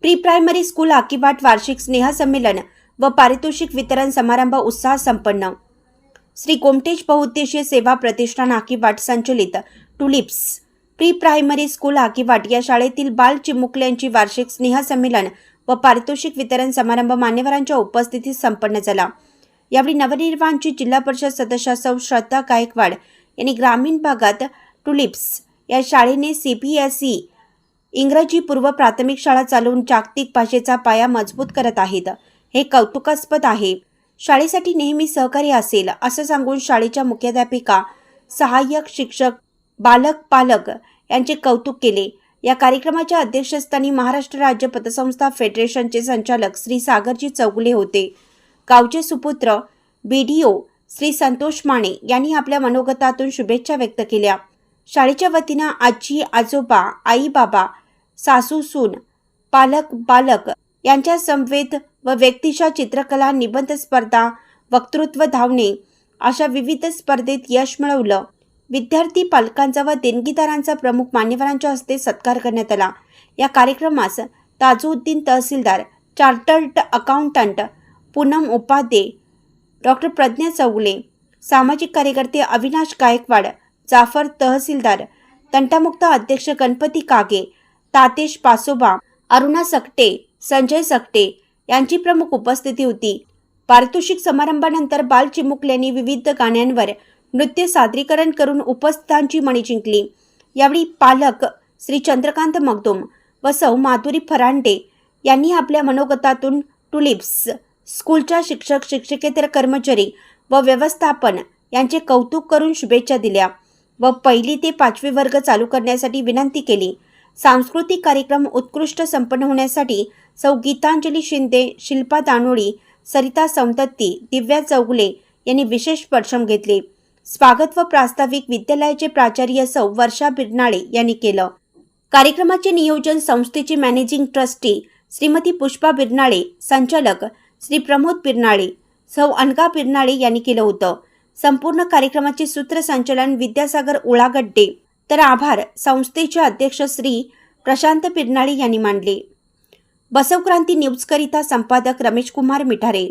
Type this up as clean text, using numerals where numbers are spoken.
Pre primary school आकिवाट वार्षिक स्नेहसंमेलन व पारितोषिक वितरण समारंभ उत्साह संपन्न। श्री गोमटेज बहुउद्देशीय सेवा प्रतिष्ठान आकिवाट संचलित टुलिप्स प्री प्रायमरी स्कूल आकिवाट या शाळेतील बाल चिमुकल्यांची वार्षिक स्नेहसंमेलन व पारितोषिक वितरण समारंभ मान्यवरांच्या उपस्थितीत संपन्न झाला। यावेळी नवनिर्वाचित जिल्हा परिषद सदस्य सौ श्रद्धा गायकवाड यांनी ग्रामीण भागात टुलिप्स या शाळेने CBSE इंग्रजी पूर्व प्राथमिक शाळा चालवून जागतिक भाषेचा पाया मजबूत करत आहेत, हे कौतुकास्पद आहे। शाळेसाठी नेहमी सहकार्य असेल असं सांगून शाळेच्या मुख्याध्यापिका, सहाय्यक शिक्षक, बालक पालक यांचे कौतुक केले। या कार्यक्रमाच्या अध्यक्षस्थानी महाराष्ट्र राज्य पतसंस्था फेडरेशनचे संचालक श्री सागरजी चौगुले होते। गावचे सुपुत्र BDO श्री संतोष माने यांनी आपल्या मनोगतातून शुभेच्छा व्यक्त केल्या। शाळेच्या वतीनं आजी आजोबा, आई बाबा, सासू सून, पालक बालक यांच्या समवेत व व्यक्तिशः चित्रकला, निबंध स्पर्धा, वक्तृत्व, धावणे अशा विविध स्पर्धेत यश मिळवलं। विद्यार्थी पालकांचा व देणगीदारांचा प्रमुख मान्यवरांच्या हस्ते सत्कार करण्यात आला। या कार्यक्रमास Tajuddin Tahsildar, chartered accountant Poonam Upadhye, doctor Pragya Chougule, सामाजिक कार्यकर्ते अविनाश गायकवाड, जाफर तहसीलदार, तंटामुक्त अध्यक्ष गणपती कागे, तातेश पासोबा, अरुणा सकटे, संजय सकटे यांची प्रमुख उपस्थिती होती। पारितोषिक समारंभानंतर बाल चिमुकल्यांनी विविध गाण्यांवर नृत्य सादरीकरण करून उपस्थितांची मने जिंकली। यावेळी पालक श्री चंद्रकांत मगदुम व सौ माधुरी फरांडे यांनी आपल्या मनोगतातून टुलिप्स स्कूलच्या शिक्षक, शिक्षकेतर कर्मचारी व व्यवस्थापन यांचे कौतुक करून शुभेच्छा दिल्या व 1ली ते 5वी वर्ग चालू करण्यासाठी विनंती केली। सांस्कृतिक कार्यक्रम उत्कृष्ट संपन्न होण्यासाठी सौ गीतांजली शिंदे, शिल्पा दानोळी, सरिता सौंदत्ती, दिव्या चौगुले यांनी विशेष परिश्रम घेतले। स्वागत व प्रास्ताविक विद्यालयाचे प्राचार्य सौ वर्षा बिरनाळे यांनी केलं। कार्यक्रमाचे नियोजन संस्थेचे मॅनेजिंग ट्रस्टी श्रीमती पुष्पा बिरनाळे, संचालक श्री प्रमोद बिरनाळे, सौ अनगा बिरनाळे यांनी केलं होतं। संपूर्ण कार्यक्रमाचे सूत्रसंचालन विद्यासागर उळागड्डे तर आभार संस्थेचे अध्यक्ष श्री प्रशांत बिरनाळे यांनी मानले। बसवक्रांती न्यूजकरिता संपादक रमेश कुमार मिठारे।